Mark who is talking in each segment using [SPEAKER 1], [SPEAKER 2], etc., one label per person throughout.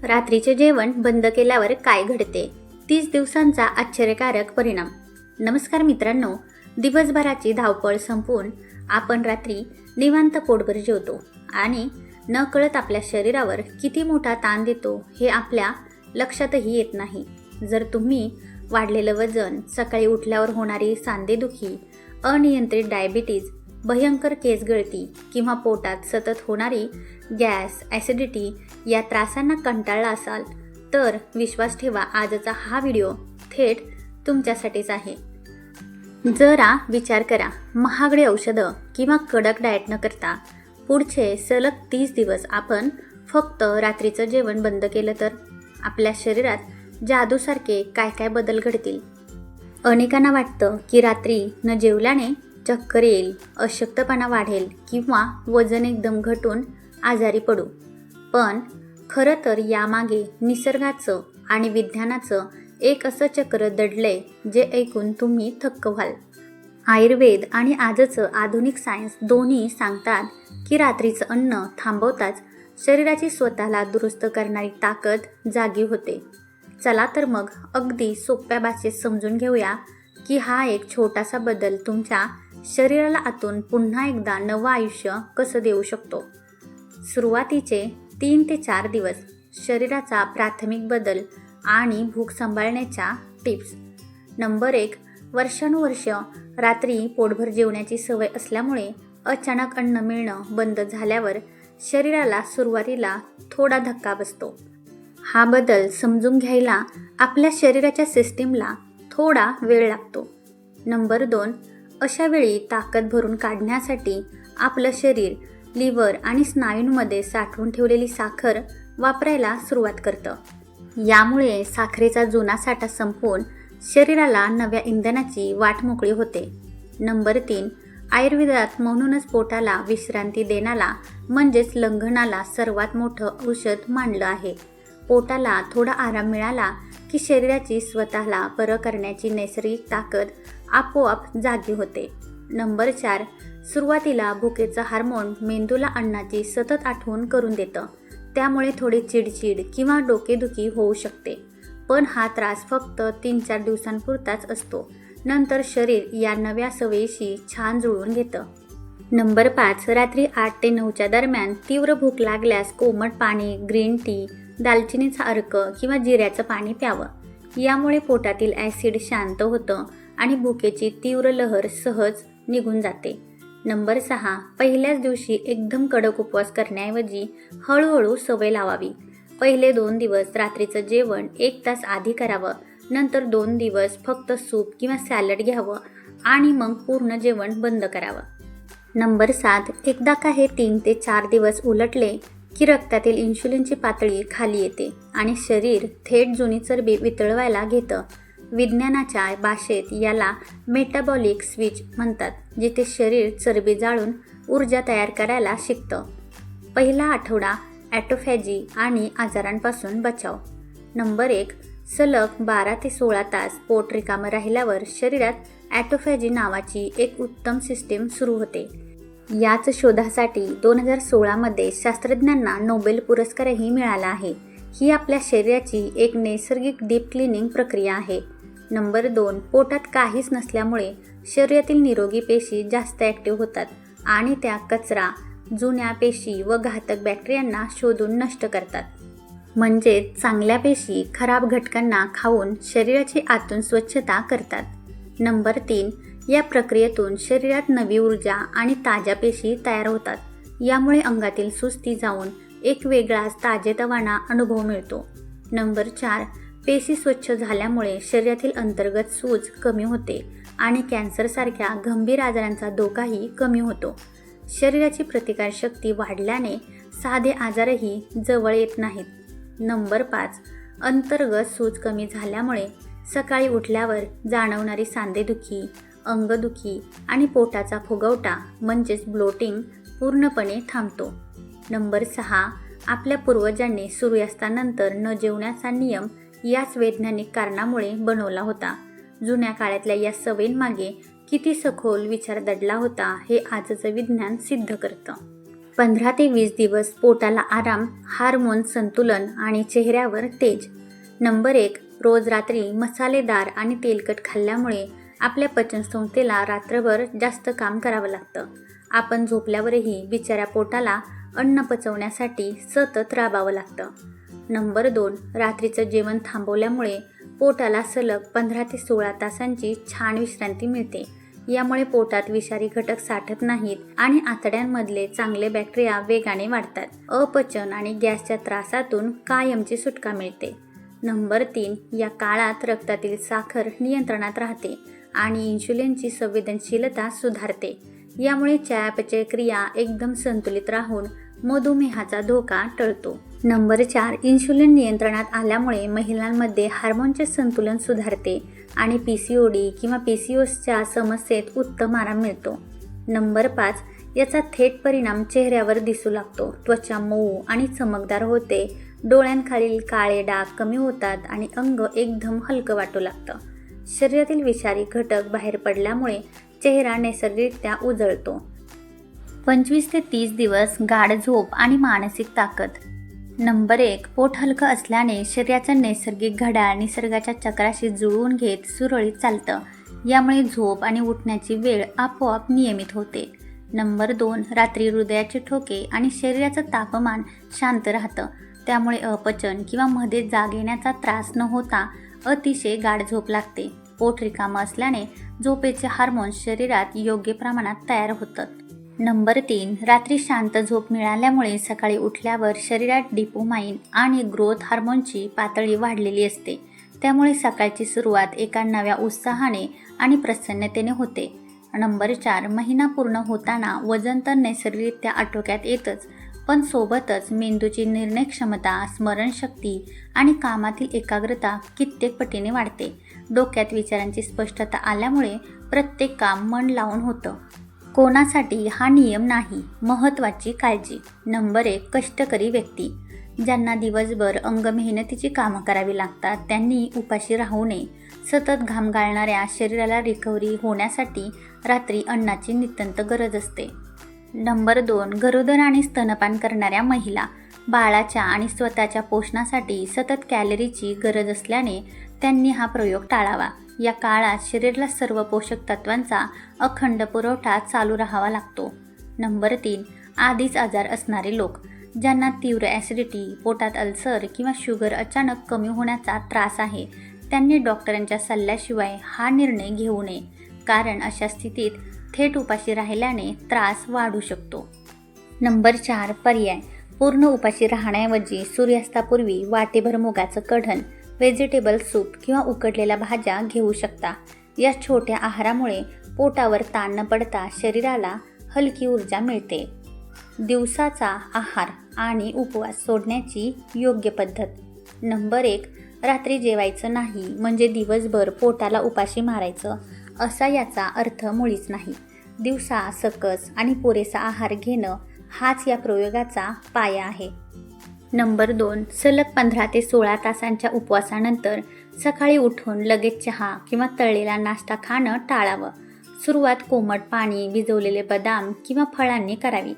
[SPEAKER 1] रात्रीचे जेवण बंद केल्यावर काय घडते? 30 दिवसांचा आश्चर्यकारक परिणाम. नमस्कार मित्रांनो, दिवसभराची धावपळ संपवून आपण रात्री निवांत पोटभर जेवतो आणि नकळत आपल्या शरीरावर किती मोठा ताण देतो हे आपल्या लक्षातही येत नाही. जर तुम्ही वाढलेलं वजन, सकाळी उठल्यावर होणारी सांधेदुखी, अनियंत्रित डायबिटीज, भयंकर केस गळती किंवा पोटात सतत होणारी गॅस, ॲसिडिटी या त्रासांना कंटाळला असाल तर विश्वास ठेवा, आजचा हा व्हिडिओ थेट तुमच्यासाठीच आहे. जरा विचार करा, महागडे औषधं किंवा कडक डाएट न करता पुढचे सलग 30 दिवस आपण फक्त रात्रीचं जेवण बंद केलं तर आपल्या शरीरात जादूसारखे काय काय बदल घडतील. अनेकांना वाटतं की रात्री न जेवल्याने चक्कर येईल, अशक्तपणा वाढेल किंवा वजन एकदम घटून आजारी पडू. पण खरं तर यामागे निसर्गाचं आणि विज्ञानाचं एक असं चक्र दडलंय जे ऐकून तुम्ही थक्क व्हाल. आयुर्वेद आणि आजचं आधुनिक सायन्स दोन्ही सांगतात की रात्रीचं अन्न थांबवताच शरीराची स्वतःला दुरुस्त करणारी ताकद जागी होते. चला तर मग अगदी सोप्या भाषेत समजून घेऊया की हा एक छोटासा बदल तुमच्या शरीराला आतून पुन्हा एकदा नवं आयुष्य कसं देऊ शकतो. सुरुवातीचे 3 ते 4 दिवस शरीराचा प्राथमिक बदल आणि भूक सांभाळण्याच्या टिप्स. नंबर 1, वर्षानुवर्ष रात्री पोटभर जेवण्याची सवय असल्यामुळे अचानक अन्न मिळणं बंद झाल्यावर शरीराला सुरुवातीला थोडा धक्का बसतो. हा बदल समजून घ्यायला आपल्या शरीराच्या सिस्टीमला थोडा वेळ लागतो. नंबर 2, अशा वेळी ताकद भरून काढण्यासाठी आपलं शरीर लिव्हर आणि स्नायूंमध्ये साठवून ठेवलेली साखर वापरायला सुरुवात करतं. यामुळे साखरेचा जुना साठा संपवून शरीराला नव्या इंधनाची वाट मोकळी होते. नंबर 3, आयुर्वेदात म्हणूनच पोटाला विश्रांती देण्याला म्हणजेच लंघनाला सर्वात मोठं औषध मानलं आहे. पोटाला थोडा आराम मिळाला की शरीराची स्वतःला बरं करण्याची नैसर्गिक ताकद आपोआप जागी होते. नंबर 4, सुरुवातीला भुकेचं हार्मोन मेंदूला अन्नाची सतत आठवण करून देतं. त्यामुळे थोडी चिडचिड किंवा डोकेदुखी होऊ शकते. पण हा त्रास फक्त 3-4 दिवसांपुरताच असतो. नंतर शरीर या नव्या सवयीशी छान जुळवून घेतं. नंबर 5, रात्री 8 ते 9च्या दरम्यान तीव्र भूक लागल्यास कोमट पाणी, ग्रीन टी, दालचिनीचा अर्क किंवा जिऱ्याचं पाणी प्यावं. यामुळे पोटातील ॲसिड शांत होतं आणि भुकेची तीव्र लहर सहज निघून जाते. नंबर 6, पहिल्याच दिवशी एकदम कडक उपवास करण्याऐवजी हळूहळू सवय लावावी. पहिले 2 दिवस रात्रीचं जेवण 1 तास आधी करावं. नंतर 2 दिवस फक्त सूप किंवा सॅलड घ्यावं आणि मग पूर्ण जेवण बंद करावं. नंबर 7, एकदा का हे 3 ते 4 दिवस उलटले की रक्तातील इन्शुलिनची पातळी खाली येते आणि शरीर थेट जुनी चरबी वितळवायला घेतं. विज्ञानाच्या भाषेत याला मेटाबॉलिक स्विच म्हणतात, जिथे शरीर चरबी जाळून ऊर्जा तयार करायला शिकतं. पहिला आठवडा ॲटोफॅजी आणि आजारांपासून बचाव. नंबर 1, सलग 12 ते 16 तास पोट रिकामं राहिल्यावर शरीरात ॲटोफॅजी नावाची एक उत्तम सिस्टीम सुरू होते. याच शोधासाठी 2016 मध्ये शास्त्रज्ञांना नोबेल पुरस्कारही मिळाला आहे. ही आपल्या शरीराची एक नैसर्गिक डीप क्लिनिंग प्रक्रिया आहे. नंबर 2, पोटात काहीच नसल्यामुळे शरीरातील निरोगी पेशी जास्त ॲक्टिव्ह होतात आणि त्या कचरा, जुन्या पेशी व घातक बॅक्टेरियांना शोधून नष्ट करतात. म्हणजेच चांगल्या पेशी खराब घटकांना खाऊन शरीराची आतून स्वच्छता करतात. नंबर 3, या प्रक्रियेतून शरीरात नवी ऊर्जा आणि ताज्या पेशी तयार होतात. यामुळे अंगातील सुस्ती जाऊन एक वेगळाच ताजेतवाना अनुभव मिळतो. नंबर 4, पेशी स्वच्छ झाल्यामुळे शरीरातील अंतर्गत सूज कमी होते आणि कॅन्सरसारख्या गंभीर आजारांचा धोकाही कमी होतो. शरीराची प्रतिकारशक्ती वाढल्याने साधे आजारही जवळ येत नाहीत. नंबर 5, अंतर्गत सूज कमी झाल्यामुळे सकाळी उठल्यावर जाणवणारी सांधेदुखी, अंगदुखी आणि पोटाचा फुगवटा म्हणजेच ब्लोटिंग पूर्णपणे थांबतो. नंबर 6, आपल्या पूर्वजांनी सूर्यास्तानंतर न जेवण्याचा नियम याच वैज्ञानिक कारणामुळे बनवला होता. जुन्या काळातल्या या सवयींमागे किती सखोल विचार दडला होता हे आजचं विज्ञान सिद्ध करतं. 15 ते 20 दिवस पोटाला आराम, हार्मोन संतुलन आणि चेहऱ्यावर तेज. नंबर 1, रोज रात्री मसालेदार आणि तेलकट खाल्ल्यामुळे आपल्या पचनसंस्थेला रात्रभर जास्त काम करावं लागतं. आपण झोपल्यावरही बिचाऱ्या पोटाला अन्न पचवण्यासाठी सतत राबावं लागतं. नंबर 2, रात्रीचं जेवण थांबवल्यामुळे पोटाला सलग 15 ते 16 तासांची छान विश्रांती मिळते. यामुळे पोटात विषारी घटक साठत नाहीत आणि आतड्यांमधले चांगले बॅक्टेरिया वेगाने वाढतात. अपचन आणि गॅसच्या त्रासातून कायमची सुटका मिळते. नंबर 3, या काळात रक्तातील साखर नियंत्रणात राहते आणि इन्शुलिनची संवेदनशीलता सुधारते. यामुळे चयापचय क्रिया एकदम संतुलित राहून मधुमेहाचा धोका टळतो. नंबर 4, इन्शुलिन नियंत्रणात आल्यामुळे महिलांमध्ये हार्मोनचे संतुलन सुधारते आणि PCOD किंवा PCOSच्या समस्येत उत्तम आराम मिळतो. नंबर 5, याचा थेट परिणाम चेहऱ्यावर दिसू लागतो. त्वचा मऊ आणि चमकदार होते, डोळ्यांखालील काळे डाग कमी होतात आणि अंग एकदम हलकं वाटू लागतं. शरीरातील विषारी घटक बाहेर पडल्यामुळे चेहरा नैसर्गिकरित्या उजळतो. 25 ते 30 दिवस गाढ झोप आणि मानसिक ताकद. नंबर 1, पोट हलकं असल्याने शरीराचं नैसर्गिक घड्याळ निसर्गाच्या चक्राशी जुळवून घेत सुरळीत चालतं. यामुळे झोप आणि उठण्याची वेळ आपोआप नियमित होते. नंबर 2, रात्री हृदयाचे ठोके आणि शरीराचं तापमान शांत राहतं. त्यामुळे अपचन किंवा मध्ये जाग येण्याचा त्रास न होता अतिशय गाढ झोप लागते. पोट रिकामं असल्याने झोपेचे हार्मोन्स शरीरात योग्य प्रमाणात तयार होतात. नंबर 3, रात्री शांत झोप मिळाल्यामुळे सकाळी उठल्यावर शरीरात डोपामाइन आणि ग्रोथ हार्मोनची पातळी वाढलेली असते. त्यामुळे सकाळची सुरुवात एका नव्या उत्साहाने आणि प्रसन्नतेने होते. नंबर 4, महिना पूर्ण होताना वजन तर नैसर्गिकरित्या आटोक्यात येतच, पण सोबतच मेंदूची निर्णय क्षमता, स्मरणशक्ती आणि कामातील एकाग्रता कित्येक पटीने वाढते. डोक्यात विचारांची स्पष्टता आल्यामुळे प्रत्येक काम मन लावून होतं. कोणासाठी हा नियम नाही. महत्त्वाची काळजी. नंबर 1, कष्टकरी व्यक्ती. ज्यांना दिवसभर अंग मेहनतीची कामं करावी लागतात त्यांनी उपाशी राहू नये. सतत घाम गाळणाऱ्या शरीराला रिकव्हरी होण्यासाठी रात्री अन्नाची नितांत गरज असते. नंबर 2, गरोदर आणि स्तनपान करणाऱ्या महिला. बाळाच्या आणि स्वतःच्या पोषणासाठी सतत कॅलरीची गरज असल्याने त्यांनी हा प्रयोग टाळावा. या काळात शरीराला सर्व पोषक तत्वांचा अखंड पुरवठा चालू राहावा लागतो. नंबर 3, आधीच आजार असणारे लोक. ज्यांना तीव्र ॲसिडिटी, पोटात अल्सर किंवा शुगर अचानक कमी होण्याचा त्रास आहे, त्यांनी डॉक्टरांच्या सल्ल्याशिवाय हा निर्णय घेऊ नये. कारण अशा स्थितीत थेट उपाशी राहिल्याने त्रास वाढू शकतो. नंबर 4, पर्याय. पूर्ण उपाशी राहण्याऐवजी सूर्यास्तापूर्वी वाटीभर मुगाचं कढण, व्हेजिटेबल सूप किंवा उकडलेल्या भाज्या घेऊ शकता. या छोट्या आहारामुळे पोटावर ताण न पडता शरीराला हलकी ऊर्जा मिळते. दिवसाचा आहार आणि उपवास सोडण्याची योग्य पद्धत. नंबर 1, रात्री जेवायचं नाही म्हणजे दिवसभर पोटाला उपाशी मारायचं असा याचा अर्थ मुळीच नाही. दिवसा सकस आणि पुरेसा आहार घेणं हाच या प्रयोगाचा पाया आहे. नंबर 2, सलग 15 ते 16 तासांच्या उपवासानंतर सकाळी उठून लगेच चहा किंवा तळलेला नाश्ता खाणं टाळावं. सुरुवात कोमट पाणी, भिजवलेले बदाम किंवा फळांनी करावी,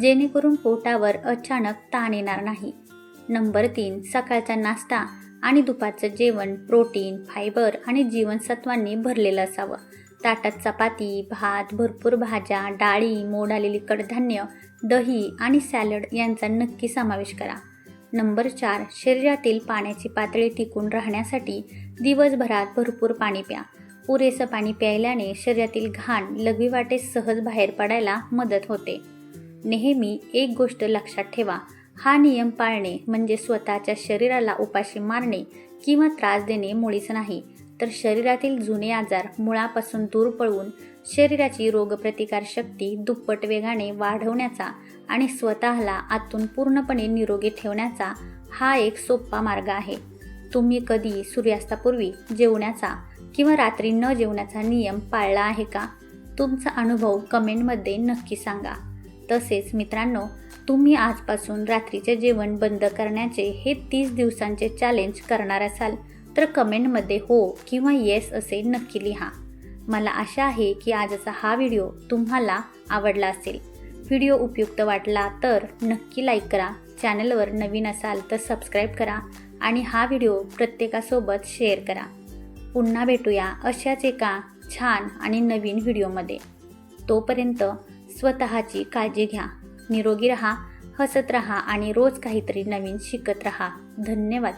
[SPEAKER 1] जेणेकरून पोटावर अचानक ताण येणार नाही. नंबर 3, सकाळचा नाश्ता आणि दुपारचं जेवण प्रोटीन, फायबर आणि जीवनसत्वांनी भरलेलं असावं. ताटात चपाती, भात, भरपूर भाज्या, डाळी, मोड आलेली कडधान्य, दही आणि सॅलड यांचा नक्की समावेश करा. नंबर 4, शरीरातील पाण्याची पातळी टिकून राहण्यासाठी दिवसभरात भरपूर पाणी प्या. पुरेसं पाणी प्यायल्याने शरीरातील घाण लघवीवाटे सहज बाहेर पडायला मदत होते. नेहमी एक गोष्ट लक्षात ठेवा, हा नियम पाळणे म्हणजे स्वतःच्या शरीराला उपाशी मारणे किंवा त्रास देणे मुळीच नाही, तर शरीरातील जुने आजार मुळापासून दूर पळवून शरीराची रोगप्रतिकार शक्ती दुप्पट वेगाने वाढवण्याचा आणि स्वतःला आतून पूर्णपणे निरोगी ठेवण्याचा हा एक सोपा मार्ग आहे. तुम्ही कधी सूर्यास्तापूर्वी जेवण्याचा किंवा रात्री न जेवण्याचा नियम पाळला आहे का? तुमचा अनुभव कमेंटमध्ये नक्की सांगा. तसेच मित्रांनो, तुम्ही आजपासून रात्रीचे जेवण बंद करण्याचे हे 30 दिवसांचे चॅलेंज करणार असाल तर कमेंटमध्ये हो किंवा येस असे नक्की लिहा. मला आशा आहे की आजचा हा व्हिडिओ तुम्हाला आवडला असेल. व्हिडिओ उपयुक्त वाटला तर नक्की लाईक करा. चॅनलवर नवीन असाल तर सबस्क्राईब करा आणि हा व्हिडिओ प्रत्येकासोबत शेअर करा. पुन्हा भेटूया अशाच एका छान आणि नवीन व्हिडिओमध्ये. तोपर्यंत स्वतःची काळजी घ्या. निरोगी रहा, हसत रहा आणि रोज काहीतरी नवीन शिकत रहा. धन्यवाद.